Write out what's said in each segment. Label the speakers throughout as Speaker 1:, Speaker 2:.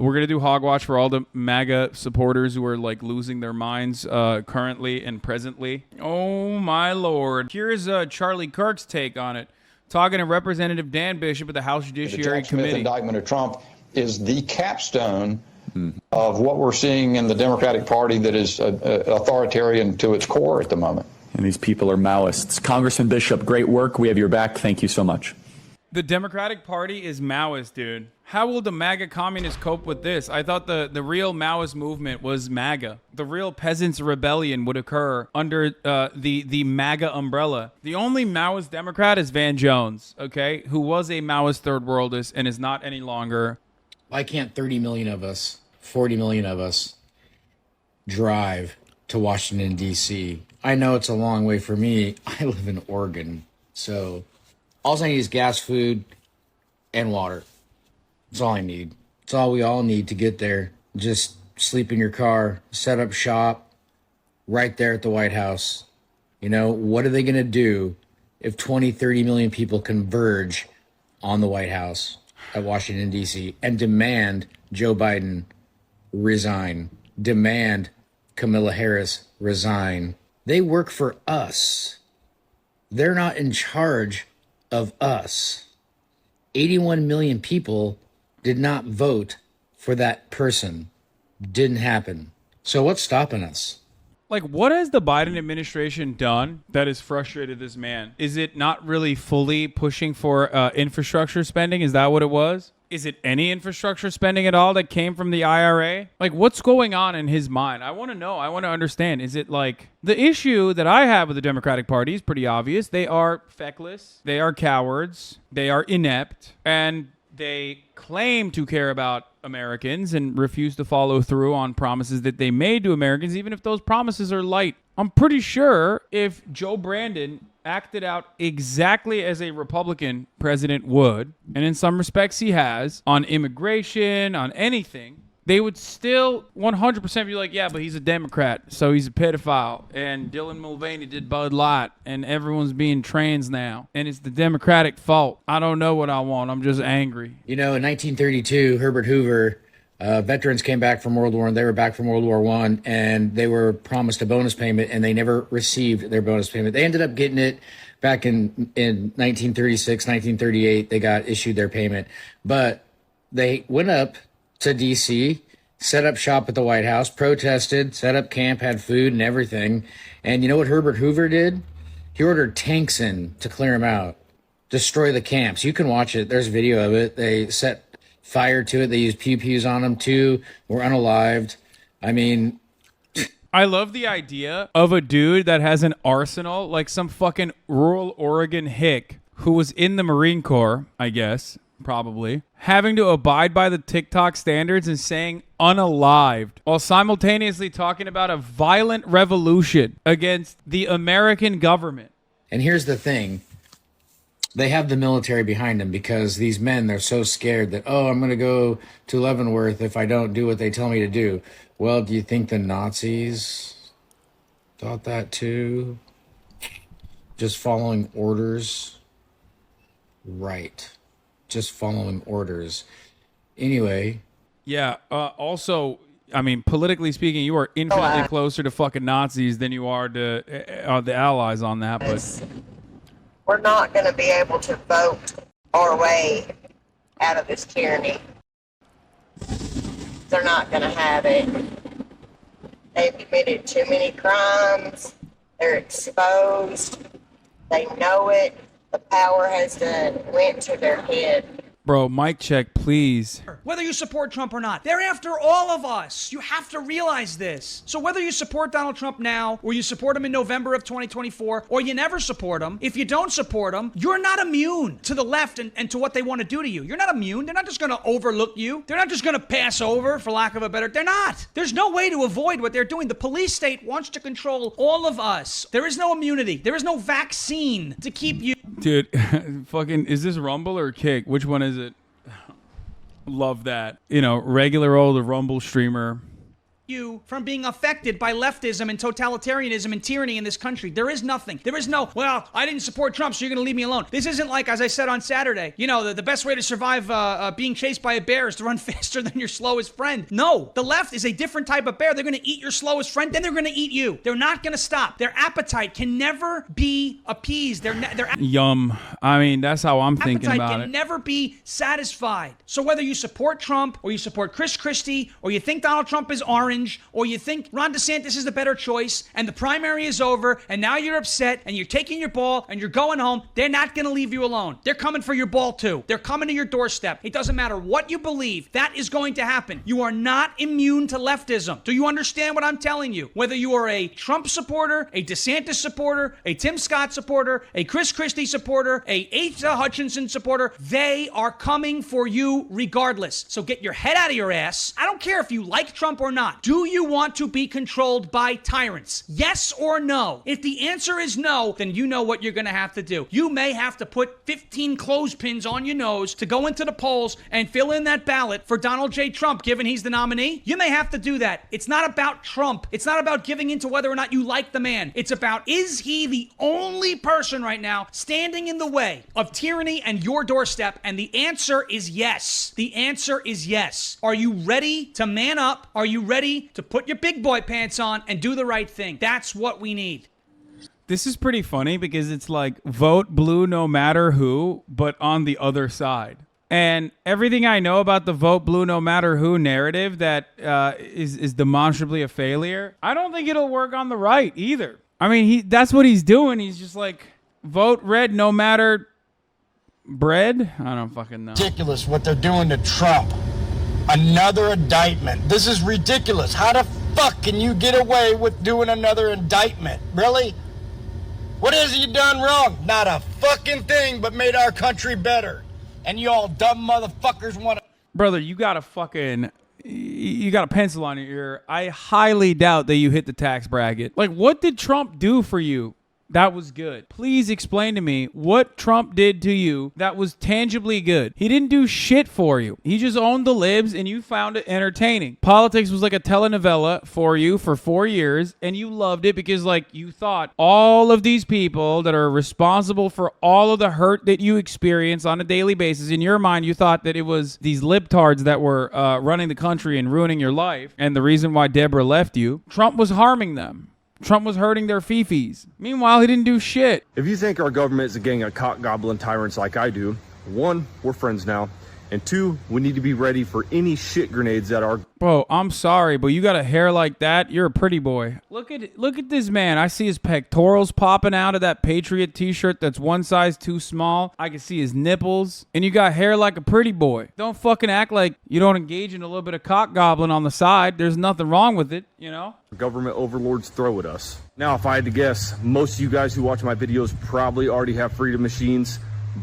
Speaker 1: We're gonna do HOGWATCH for all the MAGA supporters who are like losing their minds currently and presently. Oh my lord! Here's Charlie Kirk's take on it, talking to Representative Dan Bishop of the House Judiciary
Speaker 2: Jack Smith
Speaker 1: Committee.
Speaker 2: Indictment of Trump is the capstone of what we're seeing in the Democratic Party that is authoritarian to its core at the moment.
Speaker 3: And these people are Maoists. Congressman Bishop, great work. We have your back. Thank you so much.
Speaker 1: The Democratic Party is Maoist, dude. How will the MAGA communists cope with this? I thought the real Maoist movement was MAGA. The real peasants' rebellion would occur under the MAGA umbrella. The only Maoist Democrat is Van Jones, okay, who was a Maoist third worldist and is not any longer.
Speaker 4: Why can't 30 million of us, 40 million of us, drive to Washington, D.C.? I know it's a long way for me. I live in Oregon, so all I need is gas, food, and water. That's all I need. It's all we all need to get there. Just sleep in your car, set up shop right there at the White House. You know, what are they going to do if 20, 30 million people converge on the White House at Washington, D.C. and demand Joe Biden resign, demand Kamala Harris resign? They work for us. They're not in charge of us. 81 million people did not vote for that person. Didn't happen. So what's stopping us?
Speaker 1: Like, what has the Biden administration done that has frustrated this man? Is it not really fully pushing for infrastructure spending? Is that what it was? Is it any infrastructure spending at all that came from the IRA? Like, what's going on in his mind? I want to know. I want to understand. Is it like the issue that I have with the Democratic Party is pretty obvious. They are feckless. They are cowards. They are inept. And they claim to care about Americans and refuse to follow through on promises that they made to Americans, even if those promises are light. I'm pretty sure if Joe Brandon acted out exactly as a Republican president would, and in some respects he has, on immigration, on anything, they would still 100% be like, yeah, but he's a Democrat, so he's a pedophile, and Dylan Mulvaney did Bud Light, and everyone's being trans now, and it's the Democratic fault. I don't know what I want. I'm just angry.
Speaker 4: You know, in 1932, Herbert Hoover, veterans came back from World War, and they were back from World War I, and they were promised a bonus payment, and they never received their bonus payment. They ended up getting it back in 1936, 1938. They got issued their payment, but they went up to D.C., set up shop at the White House, protested, set up camp, had food and everything. And you know what Herbert Hoover did? He ordered tanks in to clear them out, destroy the camps. You can watch it. There's video of it. They set fire to it. They used pew-pews on them. 2 were unalived. I mean,
Speaker 1: I love the idea of a dude that has an arsenal, like some fucking rural Oregon hick who was in the Marine Corps, I guess, probably, having to abide by the TikTok standards and saying unalived while simultaneously talking about a violent revolution against the American government.
Speaker 4: And here's the thing. They have the military behind them because these men, they're so scared that, oh, I'm going to go to Leavenworth if I don't do what they tell me to do. Well, do you think the Nazis thought that too? Just following orders? Right. Just following orders. Anyway.
Speaker 1: Yeah. Also, I mean, politically speaking, you are infinitely closer to fucking Nazis than you are to the allies on that. But
Speaker 5: we're not going to be able to vote our way out of this tyranny. They're not going to have it. They've committed too many crimes. They're exposed. They know it. The power has went to their head.
Speaker 1: Bro, mic check, please.
Speaker 6: Whether you support Trump or not, they're after all of us. You have to realize this. So whether you support Donald Trump now, or you support him in November of 2024, or you never support him, if you don't support him, you're not immune to the left and to what they want to do to you. You're not immune. They're not just going to overlook you. They're not just going to pass over, for lack of a better... They're not. There's no way to avoid what they're doing. The police state wants to control all of us. There is no immunity. There is no vaccine to keep you...
Speaker 1: Dude, fucking, is this Rumble or Kick? Which one is it? Love that. You know, regular old Rumble streamer
Speaker 6: you from being affected by leftism and totalitarianism and tyranny in this country. There is nothing. There is no, well, I didn't support Trump, so you're going to leave me alone. This isn't like, as I said on Saturday, you know, the best way to survive being chased by a bear is to run faster than your slowest friend. No, the left is a different type of bear. They're going to eat your slowest friend, then they're going to eat you. They're not going to stop. Their appetite can never be appeased. Their
Speaker 1: Yum. I mean, that's how I'm thinking
Speaker 6: appetite
Speaker 1: about
Speaker 6: can
Speaker 1: it.
Speaker 6: never be satisfied. So whether you support Trump or you support Chris Christie or you think Donald Trump is orange or you think Ron DeSantis is the better choice and the primary is over and now you're upset and you're taking your ball and you're going home, they're not going to leave you alone. They're coming for your ball too. They're coming to your doorstep. It doesn't matter what you believe. That is going to happen. You are not immune to leftism. Do you understand what I'm telling you? Whether you are a Trump supporter, a DeSantis supporter, a Tim Scott supporter, a Chris Christie supporter, a Asa Hutchinson supporter, they are coming for you regardless. So get your head out of your ass. I don't care if you like Trump or not. Do you want to be controlled by tyrants? Yes or no? If the answer is no, then you know what you're going to have to do. You may have to put 15 clothespins on your nose to go into the polls and fill in that ballot for Donald J. Trump, given he's the nominee. You may have to do that. It's not about Trump. It's not about giving into whether or not you like the man. It's about, is he the only person right now standing in the way of tyranny and your doorstep? And the answer is yes. The answer is yes. Are you ready to man up? Are you ready to put your big boy pants on and do the right thing? That's what we need.
Speaker 1: This is pretty funny because it's like vote blue no matter who, but on the other side. And everything I know about the vote blue no matter who narrative that is demonstrably a failure, I don't think it'll work on the right either. I mean, that's what he's doing. He's just like, vote red no matter bread. I don't fucking know.
Speaker 7: Ridiculous what they're doing to Trump. Another indictment. This is ridiculous. How the fuck can you get away with doing another indictment? Really? What has he done wrong? Not a fucking thing, but made our country better. And you all dumb motherfuckers want to...
Speaker 1: Brother, you got a pencil on your ear. I highly doubt that you hit the tax bracket. Like, what did Trump do for you that was good? Please explain to me what Trump did to you that was tangibly good. He didn't do shit for you. He just owned the libs and you found it entertaining. Politics was like a telenovela for you for 4 years and you loved it because like you thought all of these people that are responsible for all of the hurt that you experience on a daily basis, in your mind you thought that it was these libtards that were running the country and ruining your life, and the reason why Deborah left you, Trump was harming them. Trump was hurting their fifis. Meanwhile, he didn't do shit.
Speaker 8: If you think our government is a gang of cock goblin tyrants like I do, 1, we're friends now, and 2, we need to be ready for any shit grenades that are...
Speaker 1: Bro, I'm sorry, but you got a hair like that, you're a pretty boy. Look at this man. I see his pectorals popping out of that Patriot t-shirt that's one size too small. I can see his nipples. And you got hair like a pretty boy. Don't fucking act like you don't engage in a little bit of cock goblin on the side. There's nothing wrong with it, you know?
Speaker 8: Government overlords throw at us. Now, if I had to guess, most of you guys who watch my videos probably already have freedom machines,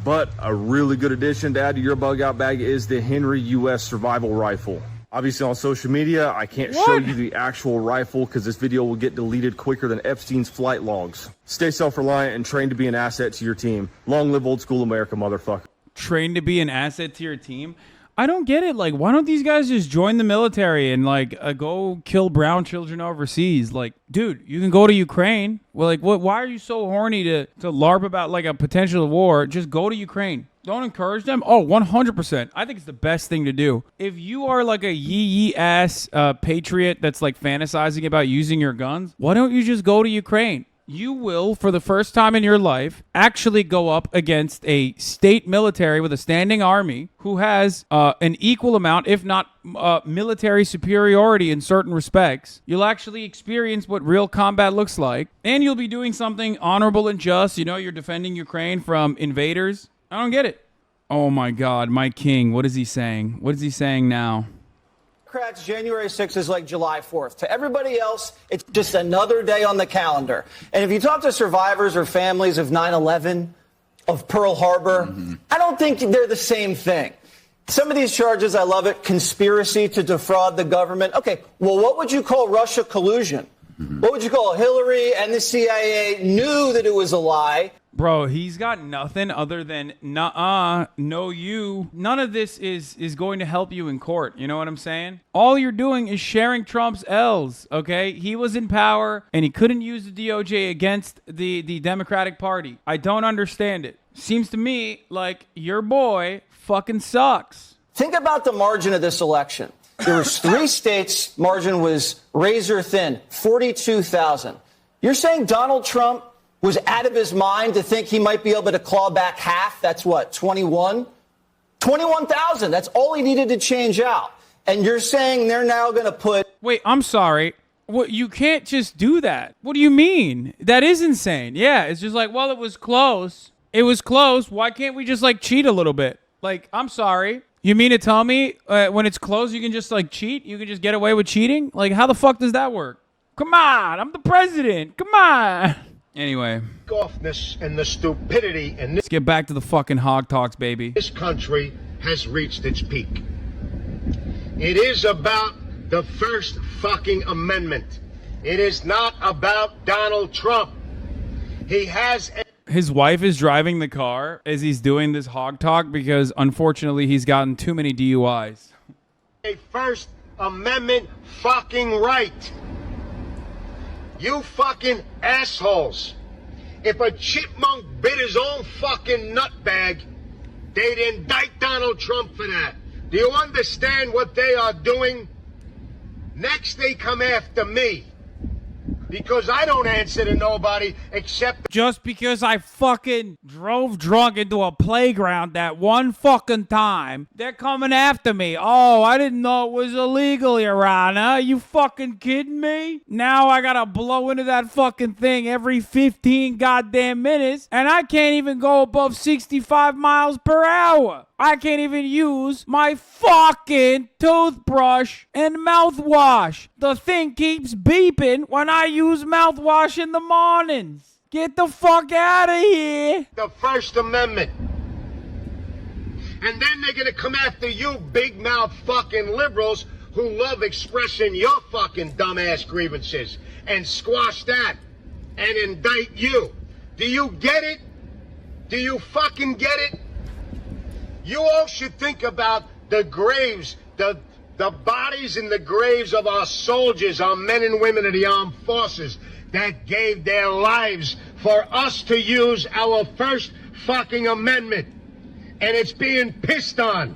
Speaker 8: but a really good addition to add to your bug out bag is the Henry U.S. Survival Rifle. Obviously on social media, I can't show you the actual rifle because this video will get deleted quicker than Epstein's flight logs. Stay self-reliant and train to be an asset to your team. Long live old school America, motherfucker.
Speaker 1: Train to be an asset to your team? I don't get it. Like, why don't these guys just join the military and like go kill brown children overseas? Like, dude, you can go to Ukraine. Well, like, what? Why are you so horny to LARP about like a potential war? Just go to Ukraine. Don't encourage them. Oh, 100%. I think it's the best thing to do. If you are like a yee ass patriot that's like fantasizing about using your guns, why don't you just go to Ukraine? You will, for the first time in your life, actually go up against a state military with a standing army who has an equal amount, if not military superiority in certain respects. You'll actually experience what real combat looks like, and you'll be doing something honorable and just. You know, you're defending Ukraine from invaders. I don't get it. Oh my God, my king. What is he saying? What is he saying now?
Speaker 9: Democrats, January 6th is like July 4th. To everybody else, it's just another day on the calendar. And if you talk to survivors or families of 9/11, of Pearl Harbor, I don't think they're the same thing. Some of these charges, I love it, conspiracy to defraud the government. Okay, well, what would you call Russia collusion? What would you call Hillary and the CIA knew that it was a lie?
Speaker 1: Bro, he's got nothing other than nuh-uh, no you. None of this is going to help you in court. You know what I'm saying? All you're doing is sharing Trump's L's, okay? He was in power, and he couldn't use the DOJ against the Democratic Party. I don't understand it. Seems to me like your boy fucking sucks.
Speaker 9: Think about the margin of this election. There was 3 states, margin was razor thin, 42,000. You're saying Donald Trump was out of his mind to think he might be able to claw back half? That's what, 21? 21,000. That's all he needed to change out. And you're saying they're now going to put...
Speaker 1: Wait, I'm sorry. What, you can't just do that. What do you mean? That is insane. Yeah, it's just like, well, it was close. It was close. Why can't we just, like, cheat a little bit? Like, I'm sorry. You mean to tell me when it's close you can just, like, cheat? You can just get away with cheating? Like, how the fuck does that work? Come on. I'm the president. Come on. Anyway.
Speaker 10: Offness and the stupidity in
Speaker 1: Let's get back to the fucking hog talks, baby.
Speaker 10: this country has reached its peak. It is about the First fucking Amendment. It is not about Donald Trump. He has
Speaker 1: His wife is driving the car as he's doing this hog talk because unfortunately he's gotten too many DUIs.
Speaker 10: a First Amendment fucking right. You fucking assholes. If a chipmunk bit his own fucking nutbag, they'd indict Donald Trump for that. Do you understand what they are doing? Next, they come after me. Because I don't answer to nobody except...
Speaker 1: Just because I fucking drove drunk into a playground that one fucking time, they're coming after me. Oh, I didn't know it was illegal, Your Honor. Are you fucking kidding me? Now I gotta blow into that fucking thing every 15 goddamn minutes, and I can't even go above 65 miles per hour. I can't even use my fucking toothbrush and mouthwash. The thing keeps beeping when I use mouthwash in the mornings. Get the fuck out of here.
Speaker 10: The First Amendment. And then they're gonna come after you big mouth fucking liberals who love expressing your fucking dumbass grievances and squash that and indict you. Do you get it? Do you fucking get it? You all should think about the graves, the bodies and the graves of our soldiers, our men and women of the armed forces that gave their lives for us to use our First fucking Amendment. And it's being pissed on.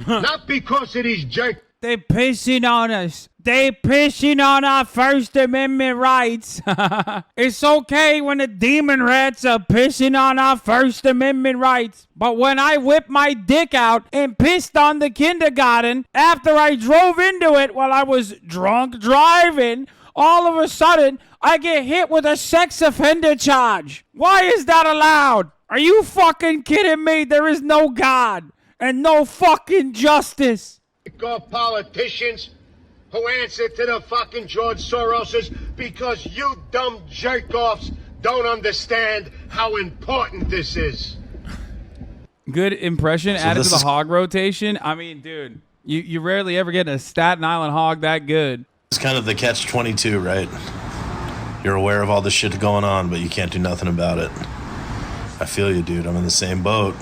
Speaker 10: Not because of these jerks.
Speaker 1: They pissing on us. They pissing on our First Amendment rights. It's okay when the demon rats are pissing on our First Amendment rights. But when I whipped my dick out and pissed on the kindergarten after I drove into it while I was drunk driving, all of a sudden I get hit with a sex offender charge. Why is that allowed? Are you fucking kidding me? There is no God and no fucking justice.
Speaker 10: Politicians who answer to the fucking George Soroses because you dumb jerk-offs don't understand how important this is.
Speaker 1: Good impression added to the hog rotation. I mean, dude, you rarely ever get a Staten Island hog that good.
Speaker 11: It's kind of the catch-22, right? You're aware of all this shit going on, but you can't do nothing about it. I feel you, dude. I'm in the same boat.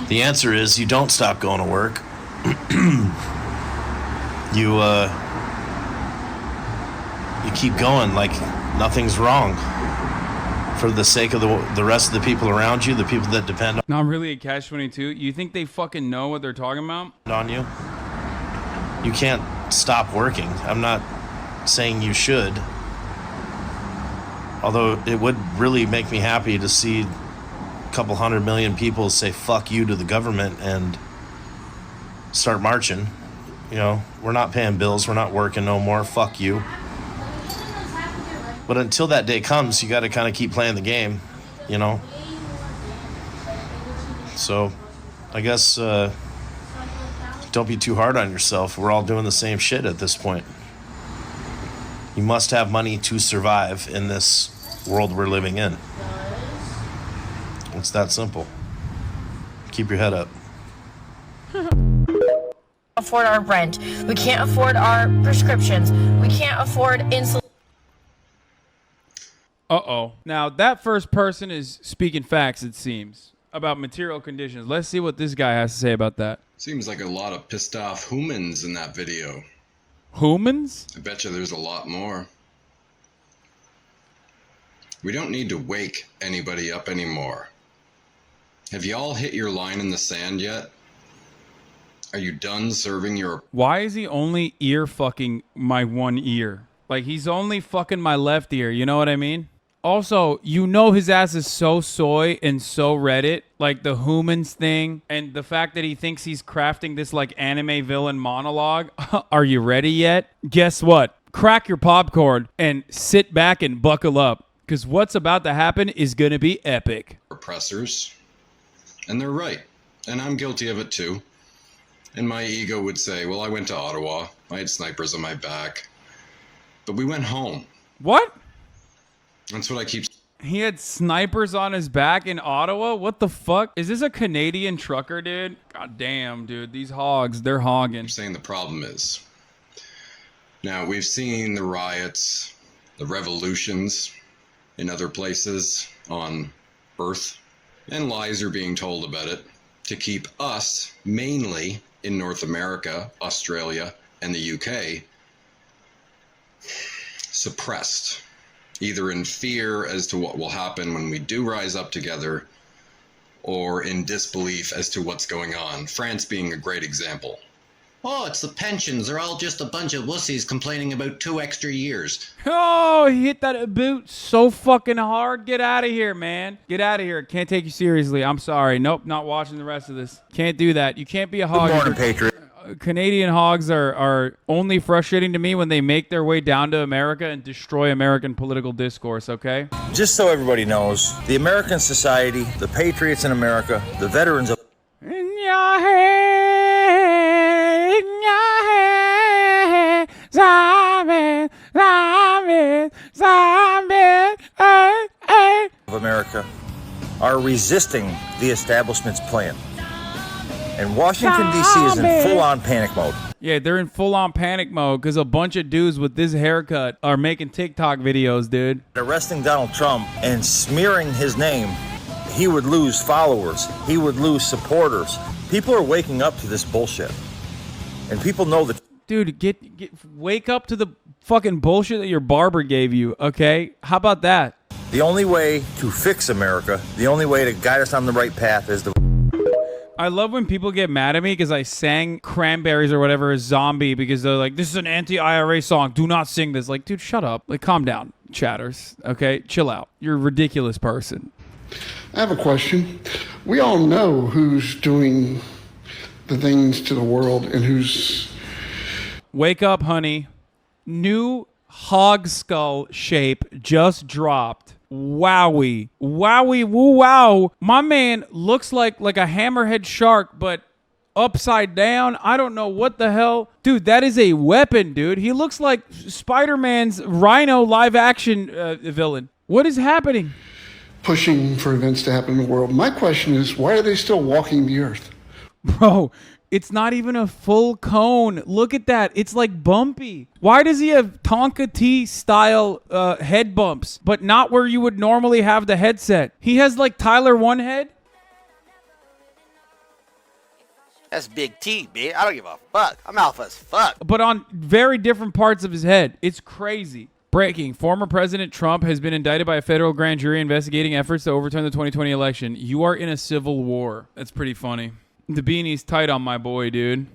Speaker 11: The answer is you don't stop going to work. You keep going like nothing's wrong for the sake of the rest of the people around you, the people that depend
Speaker 1: Not really a catch-22. You think they fucking know what they're talking about?
Speaker 11: on you. You can't stop working. I'm not saying you should. Although it would really make me happy to see a couple 100 million people say fuck you to the government and start marching. You know, we're not paying bills, we're not working no more, fuck you. But until that day comes, you got to kind of keep playing the game, you know. So I guess don't be too hard on yourself. We're all doing the same shit at this point. You must have money to survive in this world we're living in. It's that simple. Keep your head up.
Speaker 12: Afford our rent. We can't afford our prescriptions. We can't afford insulin.
Speaker 1: Uh-oh. Now, that first person is speaking facts, it seems, about material conditions. Let's see what this guy has to say about that.
Speaker 13: Seems like a lot of pissed off humans in that video.
Speaker 1: Humans?
Speaker 13: I bet you there's a lot more. We don't need to wake anybody up anymore. Have y'all hit your line in the sand yet? Are you done serving your...
Speaker 1: Why is he only ear fucking my one ear? Like, he's only fucking my left ear, you know what I mean? Also, you know his ass is so soy and so Reddit, like the humans thing, and the fact that he thinks he's crafting this like anime villain monologue. Are you ready yet? Guess what? Crack your popcorn and sit back and buckle up, because what's about to happen is gonna be epic.
Speaker 13: Oppressors. And they're right. And I'm guilty of it too. And my ego would say, well, I went to Ottawa. I had snipers on my back. But we went home.
Speaker 1: What?
Speaker 13: That's what I keep...
Speaker 1: He had snipers on his back in Ottawa? What the fuck? Is this a Canadian trucker, dude? God damn, dude. These hogs, they're hogging.
Speaker 13: I'm saying the problem is... Now, we've seen the riots, the revolutions in other places on Earth, and lies are being told about it to keep us, mainly in North America, Australia, and the UK, suppressed. Either in fear as to what will happen when we do rise up together, or in disbelief as to what's going on. France being a great example. Oh, it's the pensions. They're all just a bunch of wussies complaining about 2 extra years.
Speaker 1: Oh, he hit that boot so fucking hard. Get out of here, man. Get out of here. Can't take you seriously. I'm sorry. Nope, not watching the rest of this. Can't do that. You can't be a hog.
Speaker 14: Good morning, Patriot.
Speaker 1: Canadian hogs are only frustrating to me when they make their way down to America and destroy American political discourse, okay?
Speaker 14: Just so everybody knows, the American society, the patriots in America, the veterans of...
Speaker 1: In your head, in your head, zombie, zombie, zombie, hey, hey.
Speaker 14: of America are resisting the establishment's plan. And Washington, D.C. is in full-on panic mode.
Speaker 1: Yeah, they're in full-on panic mode because a bunch of dudes with this haircut are making TikTok videos, dude.
Speaker 14: Arresting Donald Trump and smearing his name, he would lose followers. He would lose supporters. People are waking up to this bullshit. And people know that...
Speaker 1: Dude, wake up to the fucking bullshit that your barber gave you, okay? How about that?
Speaker 14: The only way to fix America, the only way to guide us on the right path is to...
Speaker 1: I love when people get mad at me because I sang Cranberries or whatever as Zombie because they're like, this is an anti-IRA song. Do not sing this. Like, dude, shut up. Like, calm down, chatters. Okay? Chill out. You're a ridiculous person.
Speaker 15: I have a question. We all know who's doing the things to the world and who's...
Speaker 1: Wake up, honey. New hog skull shape just dropped. Wowie. Wowie woo wow. My man looks like a hammerhead shark, but upside down. I don't know what the hell. Dude, that is a weapon, dude. He looks like Spider-Man's Rhino live action villain. What is happening?
Speaker 15: Pushing for events to happen in the world. My question is, why are they still walking the earth?
Speaker 1: Bro, it's not even a full cone. Look at that. It's like bumpy. Why does he have Tonka T style head bumps, but not where you would normally have the headset? He has like Tyler One head.
Speaker 16: That's Big T, man. I don't give a fuck. I'm alpha as fuck.
Speaker 1: But on very different parts of his head. It's crazy. Breaking. Former President Trump has been indicted by a federal grand jury investigating efforts to overturn the 2020 election. You are in a civil war. That's pretty funny. The beanie's tight on my boy, dude.